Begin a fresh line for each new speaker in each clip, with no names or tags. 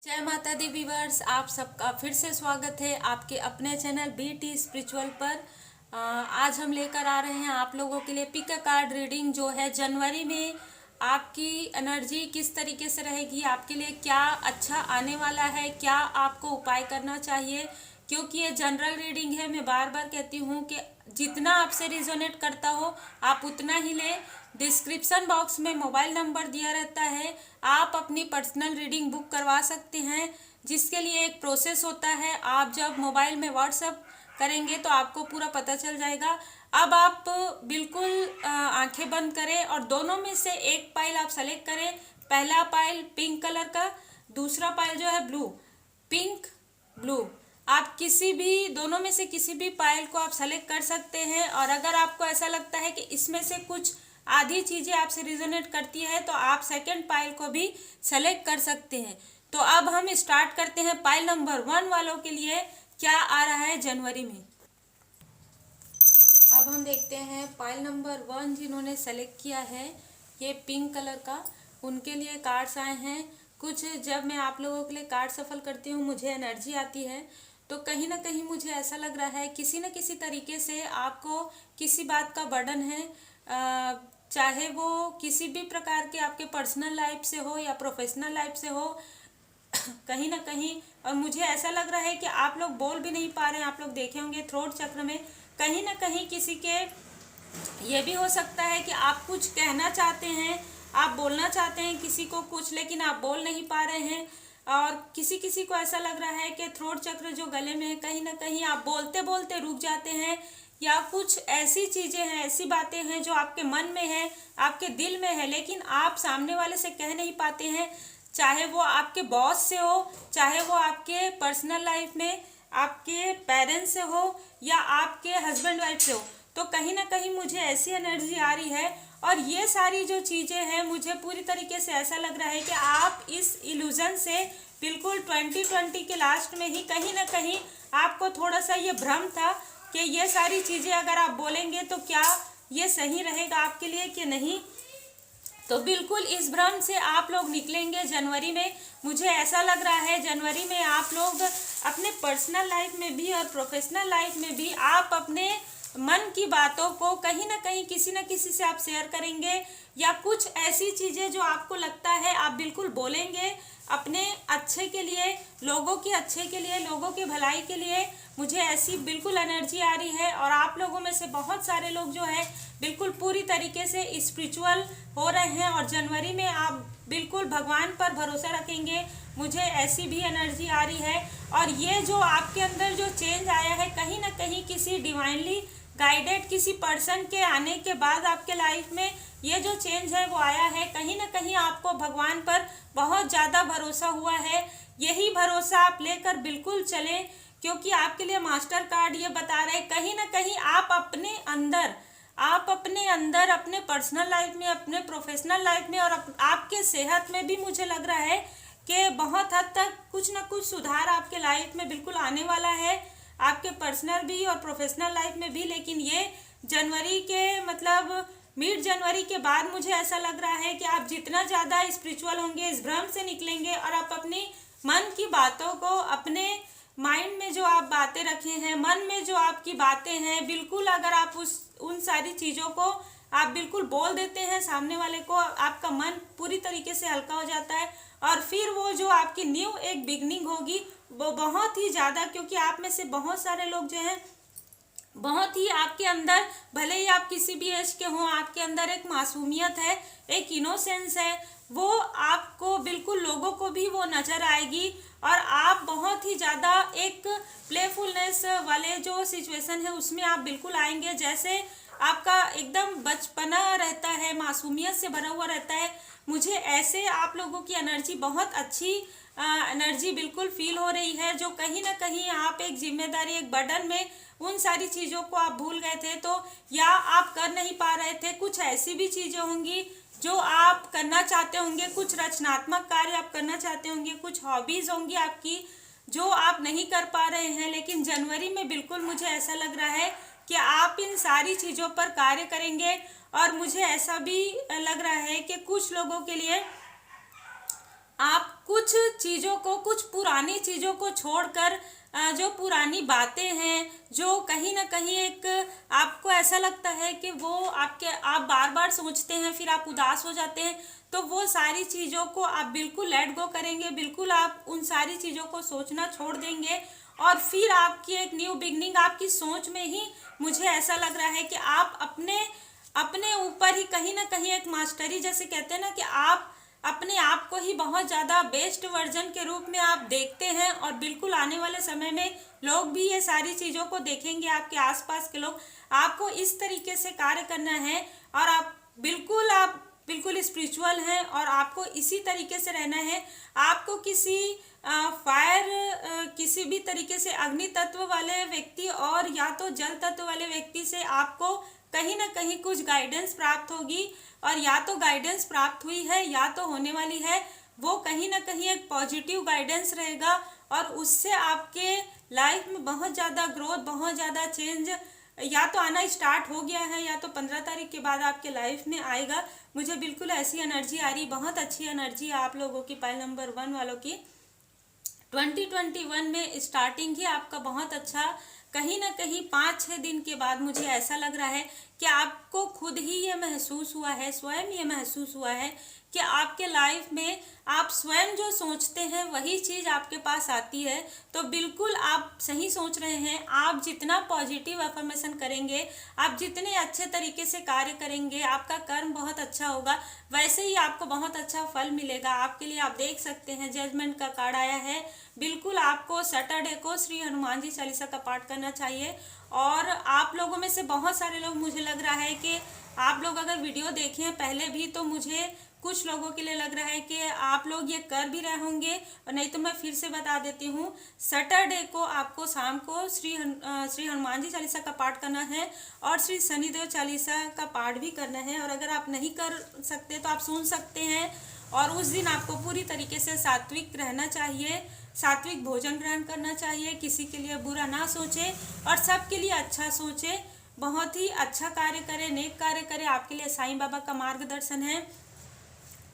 जय माता the viewers, आप सबका फिर से स्वागत है आपके अपने चैनल BT स्पिरिचुअल पर। आज हम लेकर आ रहे हैं आप लोगों के लिए पिक अ कार्ड रीडिंग जो है जनवरी में आपकी एनर्जी किस तरीके से रहेगी, आपके लिए क्या अच्छा आने वाला है, क्या आपको उपाय करना चाहिए। क्योंकि ये जनरल रीडिंग है, मैं बार बार कहती हूँ कि जितना आपसे रिजोनेट करता हो आप उतना ही लें। डिस्क्रिप्शन बॉक्स में मोबाइल नंबर दिया रहता है, आप अपनी पर्सनल रीडिंग बुक करवा सकते हैं, जिसके लिए एक प्रोसेस होता है। आप जब मोबाइल में व्हाट्सएप करेंगे तो आपको पूरा पता चल जाएगा। अब आप बिल्कुल आंखें बंद करें और दोनों में से एक पाइल आप सेलेक्ट करें। पहला पाइल पिंक कलर का, दूसरा पाइल जो है ब्लू, पिंक ब्लू। आप किसी भी दोनों में से किसी भी पाइल को आप सेलेक्ट कर सकते हैं। और अगर आपको ऐसा लगता है कि इसमें से कुछ आधी चीजें आपसे रिजोनेट करती है तो आप सेकंड पाइल को भी सेलेक्ट कर सकते हैं। तो अब हम स्टार्ट करते हैं पाइल नंबर 1 वालों के लिए क्या आ रहा है जनवरी में। अब हम देखते हैं पाइल नंबर 1 जिन्होंने सेलेक्ट किया है ये पिंक कलर का, उनके लिए कार्ड्स आए हैं कुछ। जब मैं आप लोगों के लिए कार्ड सफल करती हूँ मुझे एनर्जी आती है, तो कहीं ना कहीं मुझे ऐसा लग रहा है किसी न किसी तरीके से आपको किसी बात का बर्डन है, चाहे वो किसी भी प्रकार के आपके पर्सनल लाइफ से हो या प्रोफेशनल लाइफ से हो। कहीं ना कहीं, और मुझे ऐसा लग रहा है कि आप लोग बोल भी नहीं पा रहे हैं। आप लोग देखे होंगे थ्रोट चक्र में कहीं ना कहीं किसी के ये भी हो सकता है कि आप कुछ कहना चाहते हैं, आप बोलना चाहते हैं किसी को कुछ, लेकिन आप बोल नहीं पा रहे हैं। और किसी किसी को ऐसा लग रहा है कि थ्रोट चक्र जो गले में है कहीं ना कहीं आप बोलते बोलते रुक जाते हैं, या कुछ ऐसी चीजें हैं, ऐसी बातें हैं जो आपके मन में है, आपके दिल में है, लेकिन आप सामने वाले से कह नहीं पाते हैं। चाहे वो आपके बॉस से हो, चाहे वो आपके पर्सनल लाइफ में आपके पेरेंट्स से हो, या आपके हस्बैंड वाइफ से हो। तो कहीं ना कहीं मुझे ऐसी एनर्जी आ रही है। और ये सारी जो चीज़ें हैं मुझे पूरी तरीके से ऐसा लग रहा है कि आप इस इल्यूजन से बिल्कुल 2020 के लास्ट में ही कहीं ना कहीं आपको थोड़ा सा ये भ्रम था कि ये सारी चीज़ें अगर आप बोलेंगे तो क्या ये सही रहेगा आपके लिए कि नहीं। तो बिल्कुल इस भ्रम से आप लोग निकलेंगे जनवरी में। मुझे ऐसा लग रहा है जनवरी में आप लोग अपने पर्सनल लाइफ में भी और प्रोफेशनल लाइफ में भी आप अपने मन की बातों को कहीं ना कहीं किसी न किसी से आप शेयर करेंगे, या कुछ ऐसी चीज़ें जो आपको लगता है आप बिल्कुल बोलेंगे अपने अच्छे के लिए, लोगों के अच्छे के लिए, लोगों की भलाई के लिए। मुझे ऐसी बिल्कुल एनर्जी आ रही है। और आप लोगों में से बहुत सारे लोग जो है बिल्कुल पूरी तरीके से स्पिरिचुअल हो रहे हैं और जनवरी में आप बिल्कुल भगवान पर भरोसा रखेंगे। मुझे ऐसी भी एनर्जी आ रही है। और ये जो आपके अंदर जो चेंज आया है कहीं ना कहीं किसी डिवाइनली गाइडेड किसी पर्सन के आने के बाद आपके लाइफ में ये जो चेंज है वो आया है। कहीं ना कहीं आपको भगवान पर बहुत ज़्यादा भरोसा हुआ है। यही भरोसा आप लेकर बिल्कुल चलें, क्योंकि आपके लिए मास्टर कार्ड ये बता रहे हैं कहीं ना कहीं आप अपने अंदर अपने पर्सनल लाइफ में, अपने प्रोफेशनल लाइफ में और आपके सेहत में भी मुझे लग रहा है कि बहुत हद तक कुछ ना कुछ सुधार आपके लाइफ में बिल्कुल आने वाला है, आपके पर्सनल भी और प्रोफेशनल लाइफ में भी। लेकिन ये जनवरी के मतलब मिड जनवरी के बाद मुझे ऐसा लग रहा है कि आप जितना ज़्यादा स्पिरिचुअल होंगे, इस भ्रम से निकलेंगे और आप अपनी मन की बातों को, अपने माइंड में जो आप बातें रखे हैं, मन में जो आपकी बातें हैं, बिल्कुल अगर आप उन सारी चीज़ों को आप बिल्कुल बोल देते हैं सामने वाले को, आपका मन पूरी तरीके से हल्का हो जाता है। और फिर वो जो आपकी न्यू एक बिगनिंग होगी वो बहुत ही ज़्यादा, क्योंकि आप में से बहुत सारे लोग जो हैं बहुत ही आपके अंदर, भले ही आप किसी भी एज के हों, आपके अंदर एक मासूमियत है, एक इनोसेंस है, वो आपको बिल्कुल लोगों को भी वो नज़र आएगी। और आप बहुत ही ज़्यादा एक प्लेफुलनेस वाले जो सिचुएशन है उसमें आप बिल्कुल आएंगे, जैसे आपका एकदम बचपना रहता है, मासूमियत से भरा हुआ रहता है। मुझे ऐसे आप लोगों की एनर्जी, बहुत अच्छी एनर्जी बिल्कुल फील हो रही है, जो कहीं ना कहीं आप एक जिम्मेदारी, एक बर्डन में उन सारी चीज़ों को आप भूल गए थे, तो या आप कर नहीं पा रहे थे। कुछ ऐसी भी चीज़ें होंगी जो आप करना चाहते होंगे, कुछ रचनात्मक कार्य आप करना चाहते होंगे, कुछ हॉबीज़ होंगी आपकी जो आप नहीं कर पा रहे हैं। लेकिन जनवरी में बिल्कुल मुझे ऐसा लग रहा है कि आप इन सारी चीज़ों पर कार्य करेंगे। और मुझे ऐसा भी लग रहा है कि कुछ लोगों के लिए आप कुछ चीज़ों को, कुछ पुरानी चीज़ों को छोड़कर जो पुरानी बातें हैं, जो कहीं ना कहीं एक आपको ऐसा लगता है कि वो आप बार बार सोचते हैं, फिर आप उदास हो जाते हैं, तो वो सारी चीज़ों को आप बिल्कुल लेट गो करेंगे, बिल्कुल आप उन सारी चीज़ों को सोचना छोड़ देंगे और फिर आपकी एक न्यू बिगनिंग आपकी सोच में ही, मुझे ऐसा लग रहा है कि आप अपने ऊपर ही कहीं ना कहीं एक मास्टरी, जैसे कहते हैं ना कि आप अपने आप को ही बहुत ज़्यादा बेस्ट वर्जन के रूप में आप देखते हैं और बिल्कुल आने वाले समय में लोग भी ये सारी चीज़ों को देखेंगे, आपके आसपास के लोग। आपको इस तरीके से कार्य करना है और आप बिल्कुल स्पिरिचुअल हैं और आपको इसी तरीके से रहना है। आपको किसी भी तरीके से अग्नि तत्व वाले व्यक्ति और या तो जल तत्व वाले व्यक्ति से आपको कहीं ना कहीं कुछ गाइडेंस प्राप्त होगी, और या तो गाइडेंस प्राप्त हुई है या तो होने वाली है, वो कहीं ना कहीं एक पॉजिटिव गाइडेंस रहेगा और उससे आपके लाइफ में बहुत ज़्यादा ग्रोथ, बहुत ज़्यादा चेंज या तो आना स्टार्ट हो गया है या तो 15 तारीख के बाद आपके लाइफ में आएगा। मुझे बिल्कुल ऐसी एनर्जी आ रही, बहुत अच्छी एनर्जी है आप लोगों की, पाइल नंबर 1 वालों की। 2021 में स्टार्टिंग ही आपका बहुत अच्छा, कहीं ना कहीं 5-6 दिन के बाद मुझे ऐसा लग रहा है कि आपको खुद ही ये महसूस हुआ है, स्वयं ये महसूस हुआ है कि आपके लाइफ में आप स्वयं जो सोचते हैं वही चीज़ आपके पास आती है। तो बिल्कुल आप सही सोच रहे हैं। आप जितना पॉजिटिव अफर्मेशन करेंगे, आप जितने अच्छे तरीके से कार्य करेंगे, आपका कर्म बहुत अच्छा होगा, वैसे ही आपको बहुत अच्छा फल मिलेगा। आपके लिए आप देख सकते हैं जजमेंट का कार्ड आया है। बिल्कुल आपको सैटरडे को श्री हनुमान जी चालीसा का पाठ करना चाहिए। और आप लोगों में से बहुत सारे लोग, मुझे लग रहा है कि आप लोग अगर वीडियो देखे हैं पहले भी, तो मुझे कुछ लोगों के लिए लग रहा है कि आप लोग ये कर भी रहे होंगे, और नहीं तो मैं फिर से बता देती हूँ। सैटरडे को आपको शाम को श्री हनुमान जी चालीसा का पाठ करना है और श्री शनिदेव चालीसा का पाठ भी करना है। और अगर आप नहीं कर सकते तो आप सुन सकते हैं। और उस दिन आपको पूरी तरीके से सात्विक रहना चाहिए, सात्विक भोजन ग्रहण करना चाहिए, किसी के लिए बुरा ना सोचे और सबके लिए अच्छा सोचे, बहुत ही अच्छा कार्य करें, नेक कार्य करें। आपके लिए साईं बाबा का मार्गदर्शन है।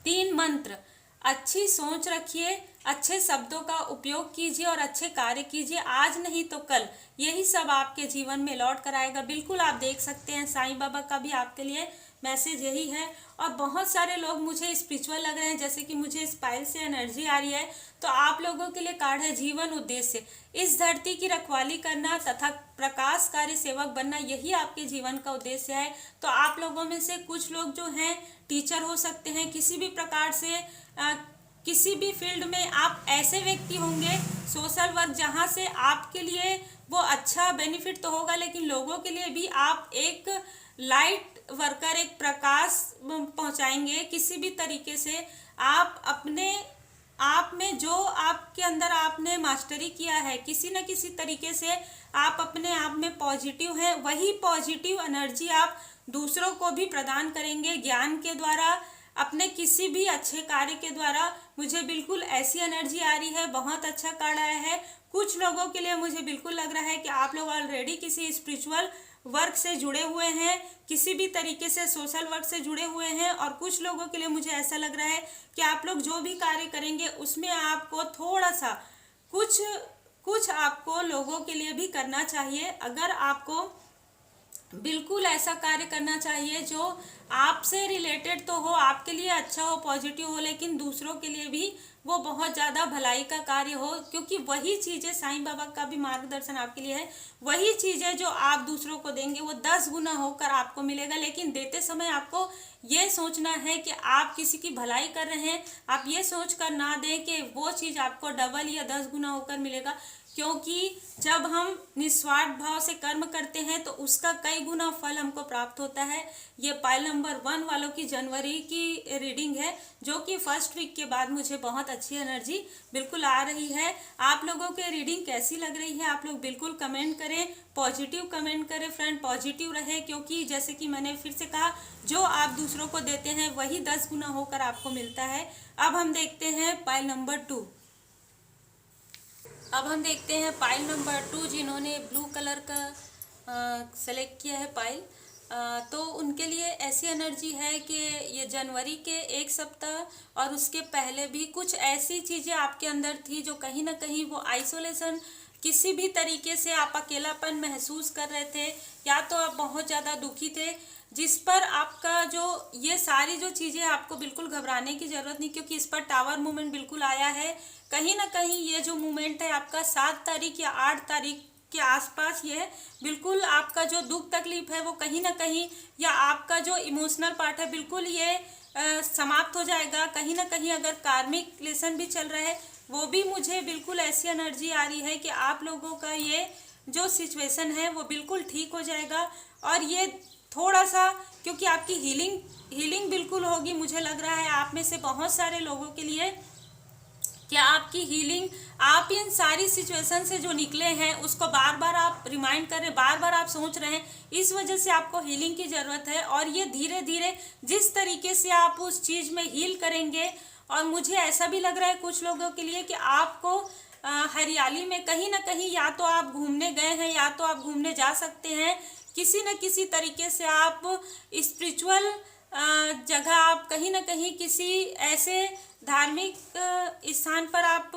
3 मंत्र, अच्छी सोच रखिए, अच्छे शब्दों का उपयोग कीजिए और अच्छे कार्य कीजिए। आज नहीं तो कल यही सब आपके जीवन में लौट कर आएगा। बिल्कुल आप देख सकते हैं साईं बाबा का भी आपके लिए मैसेज यही है। और बहुत सारे लोग मुझे स्पिरिचुअल लग रहे हैं, जैसे कि मुझे स्पाइल से एनर्जी आ रही है, तो आप लोगों के लिए कार्ड है जीवन उद्देश्य। इस धरती की रखवाली करना तथा प्रकाशकारी सेवक बनना, यही आपके जीवन का उद्देश्य है। तो आप लोगों में से कुछ लोग जो हैं टीचर हो सकते हैं, किसी भी प्रकार से किसी भी फील्ड में आप ऐसे व्यक्ति होंगे, सोशल वर्क, जहाँ से आपके लिए वो अच्छा बेनिफिट तो होगा, लेकिन लोगों के लिए भी आप एक लाइट वर्कर, एक प्रकाश पहुंचाएंगे। किसी भी तरीके से आप अपने आप में जो आपके अंदर आपने मास्टरी किया है, किसी न किसी तरीके से आप अपने आप में पॉजिटिव हैं, वही पॉजिटिव एनर्जी आप दूसरों को भी प्रदान करेंगे ज्ञान के द्वारा, अपने किसी भी अच्छे कार्य के द्वारा। मुझे बिल्कुल ऐसी एनर्जी आ रही है, बहुत अच्छा कार्ड आया है। कुछ लोगों के लिए मुझे बिल्कुल लग रहा है कि आप लोग ऑलरेडी किसी स्पिरिचुअल वर्क से जुड़े हुए हैं, किसी भी तरीके से सोशल वर्क से जुड़े हुए हैं। और कुछ लोगों के लिए मुझे ऐसा लग रहा है कि आप लोग जो भी कार्य करेंगे उसमें आपको थोड़ा सा कुछ आपको लोगों के लिए भी करना चाहिए। अगर आपको बिल्कुल ऐसा कार्य करना चाहिए जो आपसे रिलेटेड तो हो, आपके लिए अच्छा हो, पॉजिटिव हो, लेकिन दूसरों के लिए भी वो बहुत ज़्यादा भलाई का कार्य हो, क्योंकि वही चीज़ें, साईं बाबा का भी मार्गदर्शन आपके लिए है, वही चीज़ें जो आप दूसरों को देंगे वो 10 गुना होकर आपको मिलेगा। लेकिन देते समय आपको ये सोचना है कि आप किसी की भलाई कर रहे हैं। आप ये सोच कर ना दें कि वो चीज़ आपको डबल या 10 गुना होकर मिलेगा, क्योंकि जब हम निस्वार्थ भाव से कर्म करते हैं तो उसका कई गुना फल हमको प्राप्त होता है। ये पाइल नंबर 1 वालों की जनवरी की रीडिंग है, जो कि फर्स्ट वीक के बाद मुझे बहुत अच्छी एनर्जी बिल्कुल आ रही है। आप लोगों की रीडिंग कैसी लग रही है आप लोग बिल्कुल कमेंट करें, पॉजिटिव कमेंट करें फ्रेंड, पॉजिटिव रहे, क्योंकि जैसे कि मैंने फिर से कहा, जो आप दूसरों को देते हैं वही 10 गुना होकर आपको मिलता है। अब हम देखते हैं पाइल नंबर 2। अब हम देखते हैं पाइल नंबर 2, जिन्होंने ब्लू कलर का सेलेक्ट किया है पाइल। तो उनके लिए ऐसी एनर्जी है कि ये जनवरी के एक सप्ताह और उसके पहले भी कुछ ऐसी चीज़ें आपके अंदर थी जो कहीं ना कहीं वो आइसोलेशन, किसी भी तरीके से आप अकेलापन महसूस कर रहे थे, या तो आप बहुत ज़्यादा दुखी थे, जिस पर आपका जो ये सारी जो चीज़ें, आपको बिल्कुल घबराने की ज़रूरत नहीं, क्योंकि इस पर टावर मूवमेंट बिल्कुल आया है। कहीं ना कहीं ये जो मूवमेंट है आपका 7 तारीख या 8 तारीख के आसपास, ये है बिल्कुल आपका जो दुख तकलीफ है वो कहीं ना कहीं, या आपका जो इमोशनल पार्ट है बिल्कुल ये समाप्त हो जाएगा। कहीं ना कहीं अगर कार्मिक लेसन भी चल रहा है वो भी मुझे बिल्कुल ऐसी एनर्जी आ रही है कि आप लोगों का ये जो सिचुएशन है वो बिल्कुल ठीक हो जाएगा। और ये थोड़ा सा, क्योंकि आपकी हीलिंग बिल्कुल होगी, मुझे लग रहा है आप में से बहुत सारे लोगों के लिए क्या आपकी हीलिंग, आप इन सारी सिचुएशन से जो निकले हैं उसको बार बार आप रिमाइंड कर रहे हैं, बार बार आप सोच रहे हैं, इस वजह से आपको हीलिंग की ज़रूरत है। और ये धीरे धीरे जिस तरीके से आप उस चीज़ में हील करेंगे, और मुझे ऐसा भी लग रहा है कुछ लोगों के लिए कि आपको हरियाली में कहीं ना कहीं, या तो आप घूमने गए हैं या तो आप घूमने जा सकते हैं, किसी न किसी तरीके से आप स्पिरिचुअल जगह, आप कहीं ना कहीं किसी ऐसे धार्मिक स्थान पर आप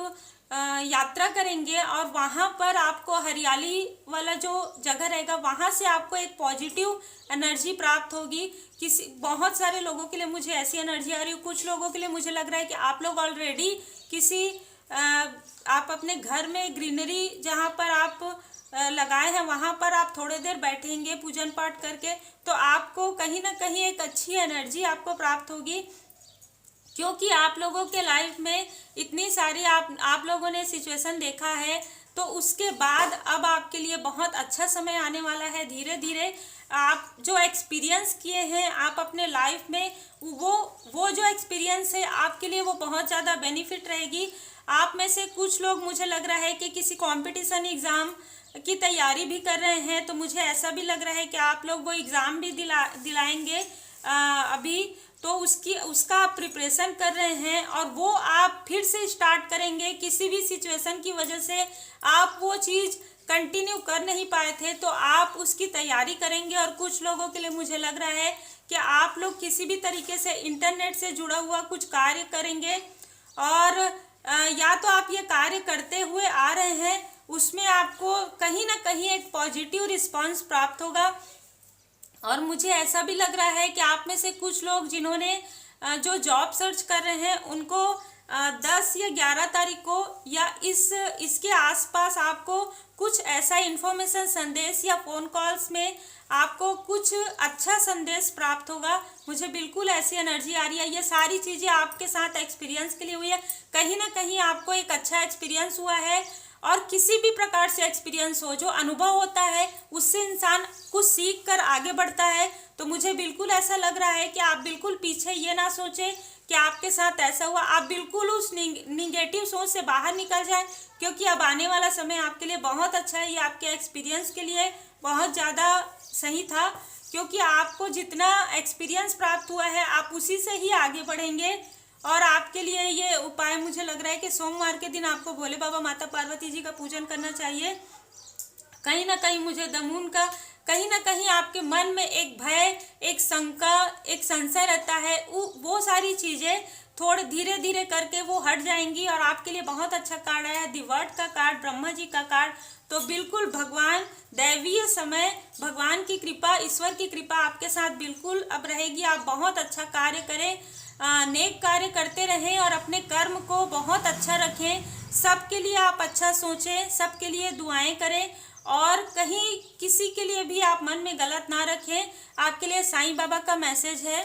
यात्रा करेंगे, और वहाँ पर आपको हरियाली वाला जो जगह रहेगा वहाँ से आपको एक पॉजिटिव एनर्जी प्राप्त होगी। किसी बहुत सारे लोगों के लिए मुझे ऐसी एनर्जी आ रही है, कुछ लोगों के लिए मुझे लग रहा है कि आप लोग ऑलरेडी किसी आप अपने घर में ग्रीनरी जहाँ पर आप लगाए हैं वहाँ पर आप थोड़ी देर बैठेंगे पूजन पाठ करके, तो आपको कहीं ना कहीं एक अच्छी एनर्जी आपको प्राप्त होगी। क्योंकि आप लोगों के लाइफ में इतनी सारी आप लोगों ने सिचुएशन देखा है, तो उसके बाद अब आपके लिए बहुत अच्छा समय आने वाला है। धीरे धीरे आप जो एक्सपीरियंस किए हैं आप अपने लाइफ में, वो जो एक्सपीरियंस है आपके लिए वो बहुत ज़्यादा बेनिफिट रहेगी। आप में से कुछ लोग, मुझे लग रहा है कि किसी कंपटीशन एग्ज़ाम की तैयारी भी कर रहे हैं, तो मुझे ऐसा भी लग रहा है कि आप लोग वो एग्ज़ाम भी दिलाएंगे अभी, तो उसका आप प्रिपरेशन कर रहे हैं, और वो आप फिर से स्टार्ट करेंगे। किसी भी सिचुएशन की वजह से आप वो चीज़ कंटिन्यू कर नहीं पाए थे, तो आप उसकी तैयारी करेंगे। और कुछ लोगों के लिए मुझे लग रहा है कि आप लोग किसी भी तरीके से इंटरनेट से जुड़ा हुआ कुछ कार्य करेंगे, और या तो आप ये कार्य करते हुए आ रहे हैं, उसमें आपको कहीं ना कहीं एक पॉजिटिव रिस्पांस प्राप्त होगा। और मुझे ऐसा भी लग रहा है कि आप में से कुछ लोग जिन्होंने जो जॉब सर्च कर रहे हैं उनको 10 या 11 तारीख को या इसके आसपास आपको कुछ ऐसा इन्फॉर्मेशन, संदेश या फ़ोन कॉल्स में आपको कुछ अच्छा संदेश प्राप्त होगा। मुझे बिल्कुल ऐसी एनर्जी आ रही है। ये सारी चीज़ें आपके साथ एक्सपीरियंस के लिए हुई है, कहीं ना कहीं आपको एक अच्छा एक्सपीरियंस हुआ है। और किसी भी प्रकार से एक्सपीरियंस हो, जो अनुभव होता है उससे इंसान कुछ सीख कर आगे बढ़ता है। तो मुझे बिल्कुल ऐसा लग रहा है कि आप बिल्कुल पीछे ये ना सोचें कि आपके साथ ऐसा हुआ, आप बिल्कुल उस निगेटिव सोच से बाहर निकल जाएं, क्योंकि अब आने वाला समय आपके लिए बहुत अच्छा है। ये आपके एक्सपीरियंस के लिए बहुत ज़्यादा सही था, क्योंकि आपको जितना एक्सपीरियंस प्राप्त हुआ है आप उसी से ही आगे बढ़ेंगे। और आपके लिए ये उपाय मुझे लग रहा है कि सोमवार के दिन आपको भोले बाबा, माता पार्वती जी का पूजन करना चाहिए। कहीं ना कहीं मुझे दमून का, कहीं ना कहीं आपके मन में एक भय, एक शंका, एक संशय रहता है, वो सारी चीज़ें थोड़े धीरे धीरे करके वो हट जाएंगी। और आपके लिए बहुत अच्छा कार्ड आया है, दिवर्ट का कार्ड, ब्रह्मा जी का कार्ड। तो बिल्कुल भगवान, दैवीय समय, भगवान की कृपा, ईश्वर की कृपा आपके साथ बिल्कुल अब रहेगी। आप बहुत अच्छा कार्य करें, नेक कार्य करते रहें और अपने कर्म को बहुत अच्छा रखें। सबके लिए आप अच्छा सोचें, सबके लिए दुआएं करें, और कहीं किसी के लिए भी आप मन में गलत ना रखें। आपके लिए साईं बाबा का मैसेज है,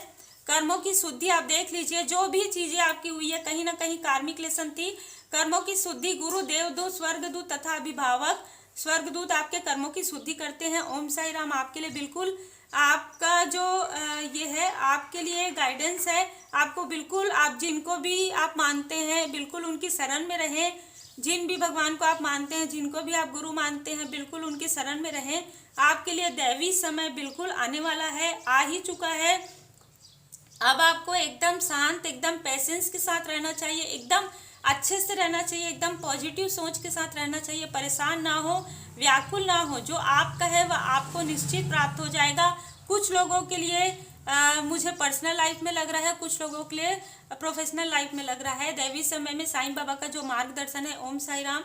कर्मों की शुद्धि। आप देख लीजिए जो भी चीज़ें आपकी हुई है कहीं ना कहीं कार्मिक लेसन थी। कर्मों की शुद्धि गुरु, देवदूत, स्वर्गदूत तथा अभिभावक स्वर्गदूत आपके कर्मों की शुद्धि करते हैं। ओम साई राम। आपके लिए बिल्कुल आपका जो ये है आपके लिए गाइडेंस है। आपको बिल्कुल, आप जिनको भी आप मानते हैं बिल्कुल उनकी शरण में रहें। जिन भी भगवान को आप मानते हैं, जिनको भी आप गुरु मानते हैं, बिल्कुल उनकी शरण में रहें। आपके लिए दैवी समय बिल्कुल आने वाला है, आ ही चुका है। अब आपको एकदम शांत, एकदम पेशेंस के साथ रहना चाहिए, एकदम अच्छे से रहना चाहिए, एकदम पॉजिटिव सोच के साथ रहना चाहिए। परेशान ना हो, व्याकुल ना हो। जो आपका है वह आपको निश्चित प्राप्त हो जाएगा। कुछ लोगों के लिए मुझे पर्सनल लाइफ में लग रहा है, कुछ लोगों के लिए प्रोफेशनल लाइफ में लग रहा है। दैवी समय में साईं बाबा का जो मार्गदर्शन है, ओम साई राम,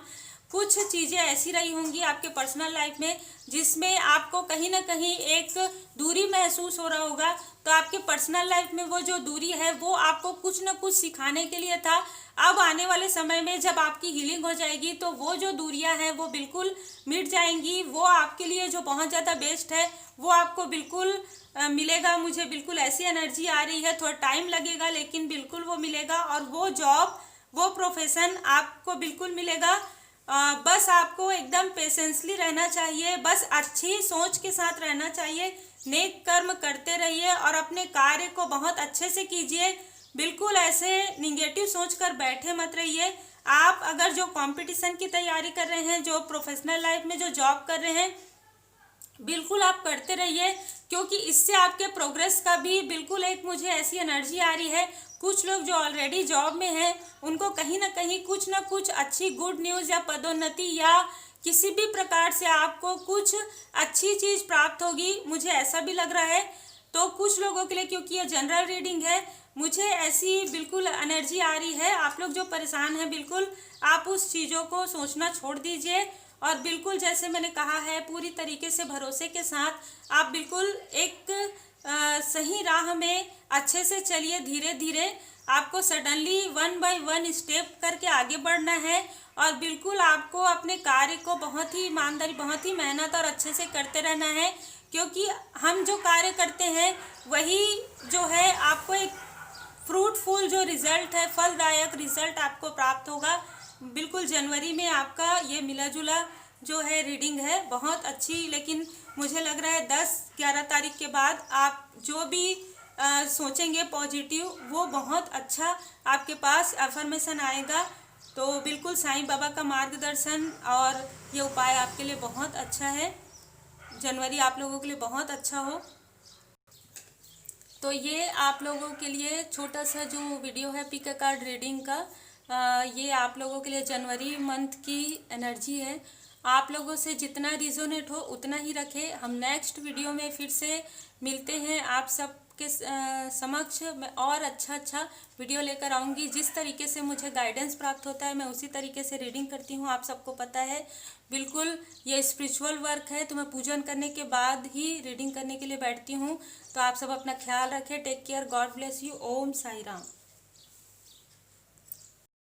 कुछ चीज़ें ऐसी रही होंगी आपके पर्सनल लाइफ में जिसमें आपको कहीं ना कहीं एक दूरी महसूस हो रहा होगा। तो आपके पर्सनल लाइफ में वो जो दूरी है वो आपको कुछ ना कुछ सिखाने के लिए था। अब आने वाले समय में जब आपकी हीलिंग हो जाएगी तो वो जो दूरियां हैं वो बिल्कुल मिट जाएंगी। वो आपके लिए जो बहुत ज़्यादा बेस्ट है वो आपको बिल्कुल मिलेगा। मुझे बिल्कुल ऐसी एनर्जी आ रही है, थोड़ा टाइम लगेगा लेकिन बिल्कुल वो मिलेगा। और वो जॉब, वो प्रोफेशन आपको बिल्कुल मिलेगा। बस आपको एकदम पेशेंसली रहना चाहिए, बस अच्छी सोच के साथ रहना चाहिए, नेक कर्म करते रहिए और अपने कार्य को बहुत अच्छे से कीजिए। बिल्कुल ऐसे निगेटिव सोच कर बैठे मत रहिए। आप अगर जो कंपटीशन की तैयारी कर रहे हैं, जो प्रोफेशनल लाइफ में जो जॉब कर रहे हैं, बिल्कुल आप करते रहिए, क्योंकि इससे आपके प्रोग्रेस का भी बिल्कुल एक मुझे ऐसी एनर्जी आ रही है। कुछ लोग जो ऑलरेडी जॉब में हैं उनको कहीं ना कहीं कुछ ना कुछ अच्छी गुड न्यूज़ या पदोन्नति या किसी भी प्रकार से आपको कुछ अच्छी चीज़ प्राप्त होगी, मुझे ऐसा भी लग रहा है। तो कुछ लोगों के लिए, क्योंकि ये जनरल रीडिंग है, मुझे ऐसी बिल्कुल एनर्जी आ रही है। आप लोग जो परेशान हैं बिल्कुल आप उस चीज़ों को सोचना छोड़ दीजिए और बिल्कुल जैसे मैंने कहा है पूरी तरीके से भरोसे के साथ आप बिल्कुल एक सही राह में अच्छे से चलिए। धीरे धीरे आपको सडनली 1 बाय 1 स्टेप करके आगे बढ़ना है और बिल्कुल आपको अपने कार्य को बहुत ही ईमानदारी, बहुत ही मेहनत और अच्छे से करते रहना है, क्योंकि हम जो कार्य करते हैं वही जो है आपको एक फ्रूटफुल जो रिजल्ट है, फलदायक रिजल्ट आपको प्राप्त होगा। बिल्कुल जनवरी में आपका ये मिला जुला जो है रीडिंग है बहुत अच्छी, लेकिन मुझे लग रहा है 10-11 तारीख के बाद आप जो भी सोचेंगे पॉजिटिव, वो बहुत अच्छा आपके पास अफर्मेशन आएगा। तो बिल्कुल साईं बाबा का मार्गदर्शन और ये उपाय आपके लिए बहुत अच्छा है। जनवरी आप लोगों के लिए बहुत अच्छा हो। तो ये आप लोगों के लिए छोटा सा जो वीडियो है पिक अ कार्ड रीडिंग का, ये आप लोगों के लिए जनवरी मंथ की एनर्जी है। आप लोगों से जितना रिजोनेट हो उतना ही रखें। हम नेक्स्ट वीडियो में फिर से मिलते हैं आप सब के समक्ष। मैं और अच्छा वीडियो लेकर आऊँगी। जिस तरीके से मुझे गाइडेंस प्राप्त होता है मैं उसी तरीके से रीडिंग करती हूँ, आप सबको पता है। बिल्कुल ये स्पिरिचुअल वर्क है, तो मैं पूजन करने के बाद ही रीडिंग करने के लिए बैठती हूँ। तो आप सब अपना ख्याल रखें। Take care, God bless you. ओम साई राम।